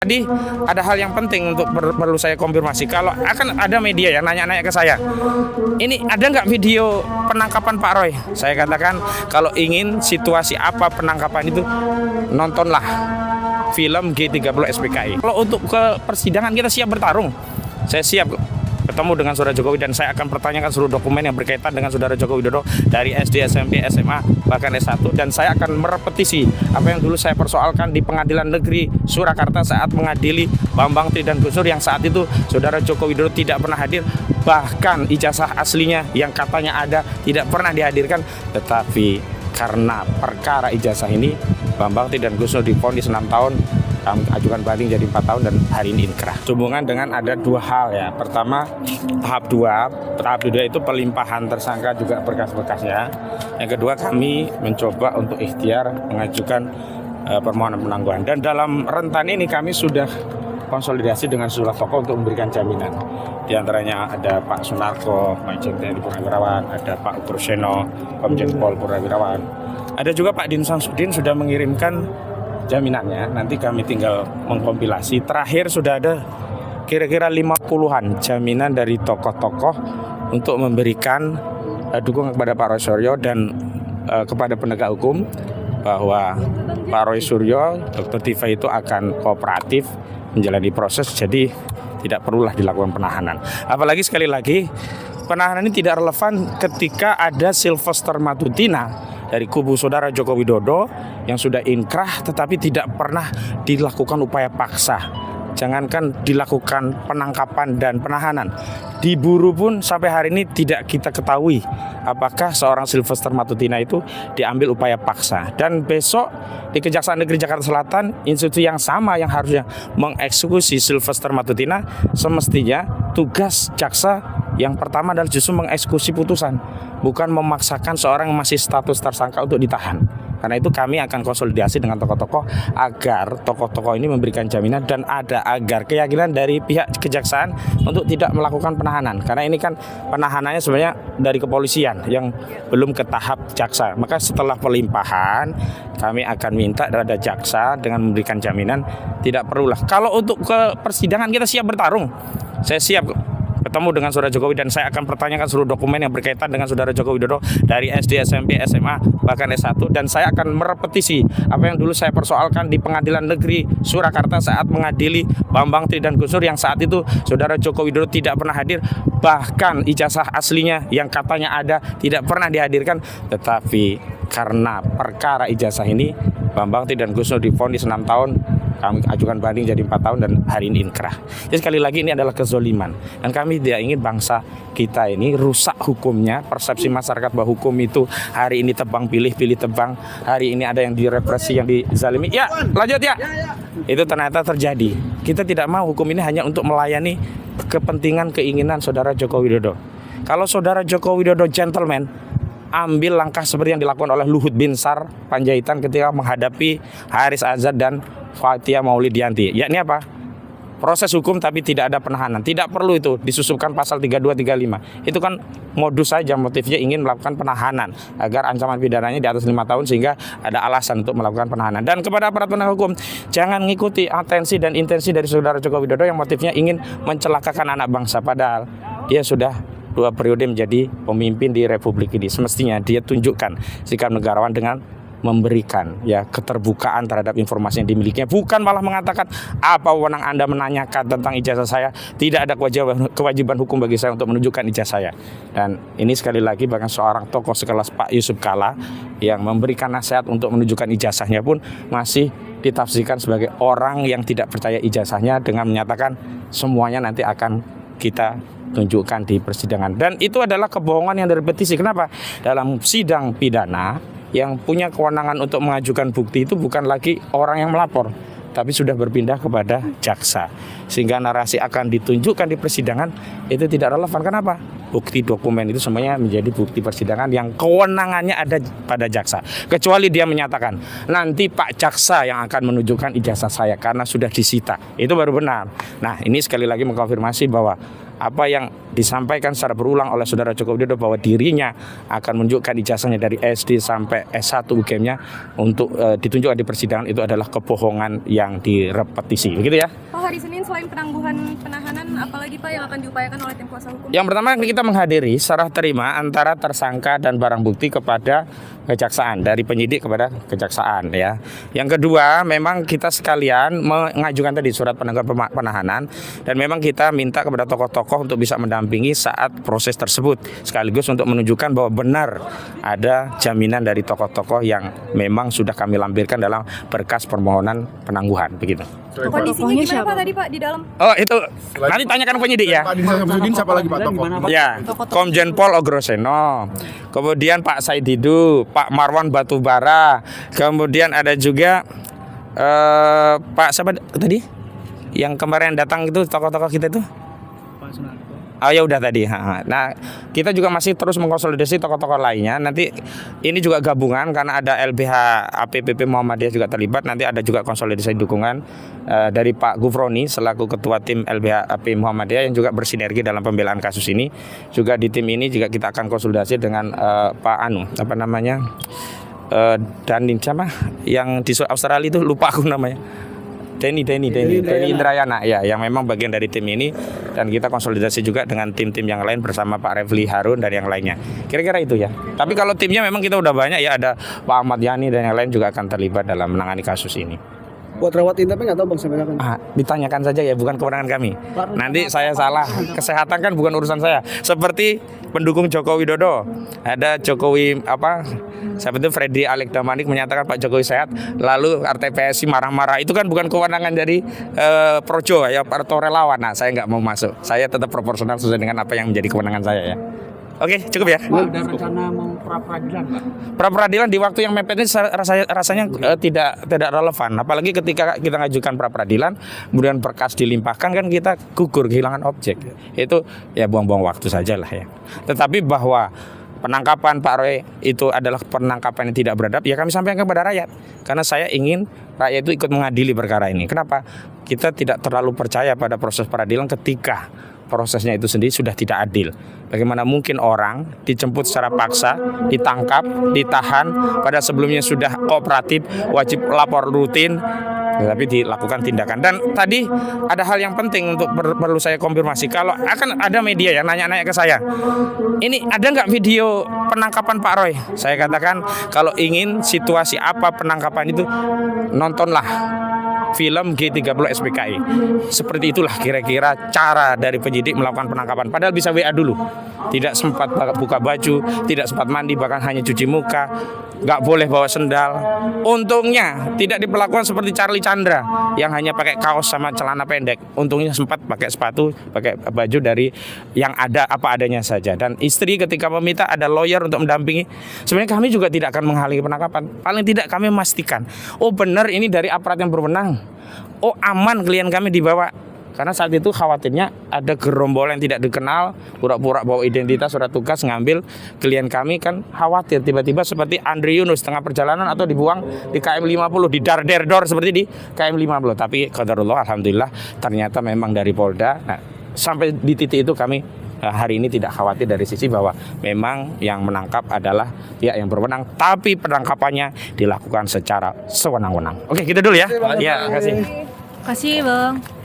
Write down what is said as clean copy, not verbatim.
Tadi ada hal yang penting untuk perlu saya konfirmasi. Kalau akan ada media yang nanya-nanya ke saya, ini ada nggak video penangkapan Pak Roy? Saya katakan kalau ingin situasi apa penangkapan itu, nontonlah film G30 SPKI. Kalau untuk ke persidangan kita siap bertarung. Saya siap ketemu dengan Saudara Jokowi dan saya akan pertanyakan seluruh dokumen yang berkaitan dengan Saudara Joko Widodo dari SD, SMP, SMA, bahkan S1, dan saya akan merepetisi apa yang dulu saya persoalkan di Pengadilan Negeri Surakarta saat mengadili Bambang Tri dan Gus Dur yang saat itu Saudara Joko Widodo tidak pernah hadir, bahkan ijazah aslinya yang katanya ada tidak pernah dihadirkan, tetapi karena perkara ijazah ini Bambang Tri dan Gus Dur divonis 6 tahun, kami ajukan banding jadi 4 tahun dan hari ini inkrah. Hubungan dengan ada dua hal ya. Pertama, tahap 2 itu pelimpahan tersangka juga berkas-berkasnya. Yang kedua, kami mencoba untuk ikhtiar mengajukan permohonan penangguhan. Dan dalam rentan ini kami sudah konsolidasi dengan sejumlah tokoh untuk memberikan jaminan. Di antaranya ada Pak Sunarko, Majen TNI Purnawirawan, ada Pak Ugroseno, Komjen Pol Purnawirawan. Ada juga Pak Din Samsudin sudah mengirimkan jaminannya, nanti kami tinggal mengkompilasi. Terakhir sudah ada kira-kira 50-an jaminan dari tokoh-tokoh untuk memberikan dukungan kepada Pak Roy Suryo dan kepada penegak hukum bahwa Pak Roy Suryo, Dr. Tifa itu akan kooperatif menjalani proses, jadi tidak perlulah dilakukan penahanan. Apalagi sekali lagi penahanan ini tidak relevan ketika ada Sylvester Matutina dari kubu Saudara Joko Widodo yang sudah inkrah tetapi tidak pernah dilakukan upaya paksa. Jangankan dilakukan penangkapan dan penahanan, diburu pun sampai hari ini tidak kita ketahui apakah seorang Sylvester Matutina itu diambil upaya paksa. Dan besok di Kejaksaan Negeri Jakarta Selatan, institusi yang sama yang harusnya mengeksekusi Sylvester Matutina, semestinya tugas jaksa yang pertama adalah justru mengeksekusi putusan, bukan memaksakan seorang yang masih status tersangka untuk ditahan. Karena itu kami akan konsolidasi dengan tokoh-tokoh agar tokoh-tokoh ini memberikan jaminan dan ada agar keyakinan dari pihak kejaksaan untuk tidak melakukan penahanan. Karena ini kan penahanannya sebenarnya dari kepolisian yang belum ke tahap jaksa. Maka setelah pelimpahan kami akan minta kepada jaksa dengan memberikan jaminan tidak perlulah. Kalau untuk ke persidangan kita siap bertarung. Saya siap ketemu dengan Saudara Jokowi dan saya akan pertanyakan seluruh dokumen yang berkaitan dengan Saudara Joko Widodo dari SD, SMP, SMA, bahkan S1, dan saya akan merepetisi apa yang dulu saya persoalkan di Pengadilan Negeri Surakarta saat mengadili Bambang Tri dan Gus Dur yang saat itu Saudara Joko Widodo tidak pernah hadir, bahkan ijazah aslinya yang katanya ada tidak pernah dihadirkan, tetapi karena perkara ijazah ini Bambang Tri dan Gus Dur divonis 6 tahun, kami ajukan banding jadi 4 tahun dan hari ini inkrah. Jadi sekali lagi ini adalah kezoliman dan kami tidak ingin bangsa kita ini rusak hukumnya. Persepsi masyarakat bahwa hukum itu hari ini tebang pilih, pilih tebang, hari ini ada yang direpresi, yang dizalimi. Ya, lanjut ya. Itu ternyata terjadi. Kita tidak mau hukum ini hanya untuk melayani kepentingan keinginan Saudara Joko Widodo. Kalau Saudara Joko Widodo gentleman, ambil langkah seperti yang dilakukan oleh Luhut Binsar Panjaitan ketika menghadapi Haris Azhar dan Fathia Maulidiyanti. Yakni apa? Proses hukum tapi tidak ada penahanan. Tidak perlu itu disusupkan pasal 32, 35. Itu kan modus saja, motifnya ingin melakukan penahanan agar ancaman pidananya di atas 5 tahun sehingga ada alasan untuk melakukan penahanan. Dan kepada aparat penegak hukum, jangan mengikuti atensi dan intensi dari Saudara Joko Widodo yang motifnya ingin mencelakakan anak bangsa, padahal dia sudah 2 periode menjadi pemimpin di Republik ini. Semestinya dia tunjukkan sikap negarawan dengan memberikan ya keterbukaan terhadap informasi yang dimilikinya, bukan malah mengatakan apa wewenang Anda menanyakan tentang ijazah saya, tidak ada kewajiban hukum bagi saya untuk menunjukkan ijazah saya. Dan ini sekali lagi bahkan seorang tokoh sekelas Pak Yusuf Kalla yang memberikan nasihat untuk menunjukkan ijazahnya pun masih ditafsirkan sebagai orang yang tidak percaya ijazahnya dengan menyatakan semuanya nanti akan kita tunjukkan di persidangan. Dan itu adalah kebohongan yang direpetisi. Kenapa? Dalam sidang pidana yang punya kewenangan untuk mengajukan bukti itu bukan lagi orang yang melapor, tapi sudah berpindah kepada jaksa. Sehingga narasi akan ditunjukkan di persidangan itu tidak relevan. Kenapa? Bukti dokumen itu semuanya menjadi bukti persidangan yang kewenangannya ada pada jaksa. Kecuali dia menyatakan, nanti Pak Jaksa yang akan menunjukkan ijazah saya karena sudah disita. Itu baru benar. Nah, ini sekali lagi mengkonfirmasi bahwa apa yang disampaikan secara berulang oleh Saudara Joko Widodo bahwa dirinya akan menunjukkan ijazahnya dari SD sampai S1 UGM-nya untuk ditunjukkan di persidangan itu adalah kebohongan yang direpetisi. Begitu ya. Pak, hari Senin selain penangguhan penahanan, apalagi Pak yang akan diupayakan oleh tim kuasa hukum? Yang pertama kita menghadiri serah terima antara tersangka dan barang bukti kepada kejaksaan, dari penyidik kepada kejaksaan ya. Yang kedua, memang kita sekalian mengajukan tadi surat penangguhan penahanan dan memang kita minta kepada tokoh-tokoh untuk bisa mendampingi saat proses tersebut, sekaligus untuk menunjukkan bahwa benar ada jaminan dari tokoh-tokoh yang memang sudah kami lampirkan dalam berkas permohonan penangguhan begitu. Kondisinya gimana Pak tadi Pak di dalam? Oh itu nanti tanyakan penyidik ya. Pak Dinsa Samsudin siapa lagi Pak tokoh? Ya, Komjen Pol Ogroseno, kemudian Pak Said Didu, Pak Marwan Batubara, kemudian ada juga Pak siapa tadi? Yang kemarin datang itu tokoh-tokoh kita itu? Oh ya udah tadi. Nah kita juga masih terus mengkonsolidasi tokoh-tokoh lainnya. Nanti ini juga gabungan karena ada LBH APPP Muhammadiyah juga terlibat. Nanti ada juga konsolidasi dukungan dari Pak Gufroni selaku ketua tim LBH AP Muhammadiyah yang juga bersinergi dalam pembelaan kasus ini. Juga di tim ini juga kita akan konsolidasi dengan Pak Danin siapa? Yang di Australia itu lupa aku namanya. Denny Indrayana ya, yang memang bagian dari tim ini, dan kita konsolidasi juga dengan tim-tim yang lain bersama Pak Refli Harun dan yang lainnya. Kira-kira itu ya. Tapi kalau timnya memang kita udah banyak ya, ada Pak Ahmad Yani dan yang lain juga akan terlibat dalam menangani kasus ini. Buat rawat inap nggak tahu Bang sampai kapan? Ditanyakan saja ya, bukan kewenangan kami. Nanti saya salah, kesehatan kan bukan urusan saya. Seperti pendukung Joko Widodo, ada Jokowi siapa itu Freddy Alek Damanik menyatakan Pak Jokowi sehat, lalu RTPSI marah-marah, itu kan bukan kewenangan dari Projo ya atau relawan. Nah saya nggak mau masuk, saya tetap proporsional sesuai dengan apa yang menjadi kewenangan saya ya. Oke, cukup ya. Ada rencana mau pra-peradilan Pak? Pra-peradilan di waktu yang mepet ini rasanya tidak relevan. Apalagi ketika kita ngajukan pra-peradilan, kemudian berkas dilimpahkan, kan kita gugur kehilangan objek. Itu ya buang-buang waktu saja lah ya. Tetapi bahwa penangkapan Pak Roy itu adalah penangkapan yang tidak beradab, ya kami sampaikan kepada rakyat. Karena saya ingin rakyat itu ikut mengadili perkara ini. Kenapa? Kita tidak terlalu percaya pada proses peradilan ketika prosesnya itu sendiri sudah tidak adil. Bagaimana mungkin orang dijemput secara paksa, ditangkap, ditahan, pada sebelumnya sudah kooperatif, wajib lapor rutin, tetapi dilakukan tindakan. Dan tadi ada hal yang penting untuk perlu saya konfirmasi. Kalau akan ada media yang nanya-nanya ke saya, ini ada nggak video penangkapan Pak Roy? Saya katakan kalau ingin situasi apa penangkapan itu, nontonlah film G30 SPKI. Seperti itulah kira-kira cara dari penyidik melakukan penangkapan. Padahal bisa WA dulu. Tidak sempat buka baju, tidak sempat mandi, bahkan hanya cuci muka, nggak boleh bawa sendal. Untungnya tidak diperlakukan seperti Charlie Chandra yang hanya pakai kaos sama celana pendek. Untungnya sempat pakai sepatu, pakai baju dari yang ada apa adanya saja. Dan istri ketika meminta ada lawyer untuk mendampingi. Sebenarnya kami juga tidak akan menghalangi penangkapan. Paling tidak kami memastikan, oh benar ini dari aparat yang berwenang. Oh aman klien kami dibawa. Karena saat itu khawatirnya ada gerombolan yang tidak dikenal, pura-pura bawa identitas, surat tugas, ngambil klien kami, kan khawatir tiba-tiba seperti Andri Yunus tengah perjalanan atau dibuang di KM 50, di dar-der-dor seperti di KM 50. Tapi qadarullah alhamdulillah ternyata memang dari Polda. Nah, sampai di titik itu kami hari ini tidak khawatir dari sisi bahwa memang yang menangkap adalah pihak yang berwenang, tapi penangkapannya dilakukan secara sewenang-wenang. Oke, gitu dulu ya. Ya, terima kasih. Kasih Bang.